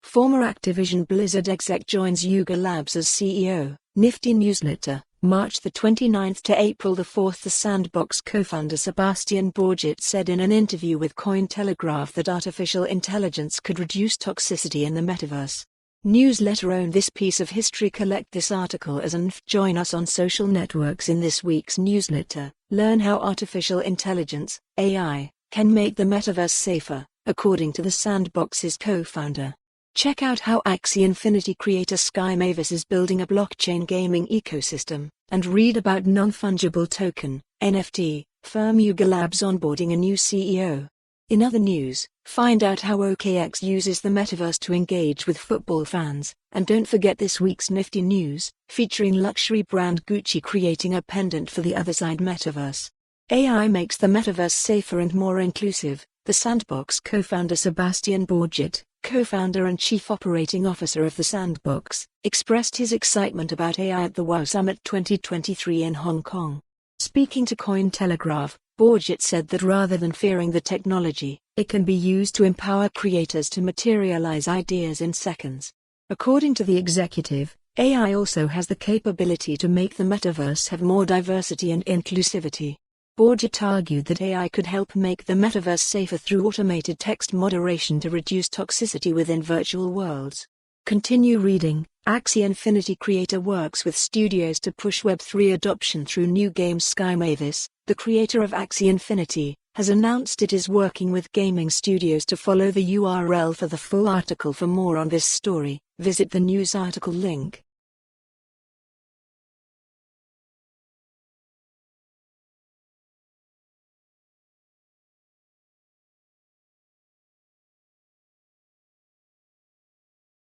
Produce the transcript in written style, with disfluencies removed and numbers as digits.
Former Activision Blizzard exec joins Yuga Labs as CEO. Nifty newsletter, March 29 to April 4. The Sandbox co-founder Sebastian Borget said in an interview with Cointelegraph that artificial intelligence could reduce toxicity in the metaverse. Newsletter own this piece of history. Collect this article as an join us on social networks in this week's newsletter. Learn how artificial intelligence, AI, can make the metaverse safer, according to the Sandbox's co-founder. Check out how Axie Infinity creator Sky Mavis is building a blockchain gaming ecosystem, and read about non-fungible token, NFT, firm Yuga Labs onboarding a new CEO. In other news, find out how OKX uses the metaverse to engage with football fans, and don't forget this week's Nifty news, featuring luxury brand Gucci creating a pendant for the Other Side metaverse. AI makes the metaverse safer and more inclusive, the Sandbox co-founder Sebastian Borget, co-founder and chief operating officer of the Sandbox, expressed his excitement about AI at the WOW Summit 2023 in Hong Kong. Speaking to Cointelegraph, Borget said that rather than fearing the technology, it can be used to empower creators to materialize ideas in seconds. According to the executive, AI also has the capability to make the metaverse have more diversity and inclusivity. Borget argued that AI could help make the metaverse safer through automated text moderation to reduce toxicity within virtual worlds. Continue reading. Axie Infinity creator works with studios to push Web3 adoption through new games. Sky Mavis, the creator of Axie Infinity, has announced it is working with gaming studios to follow the URL for the full article. For more on this story, visit the news article link.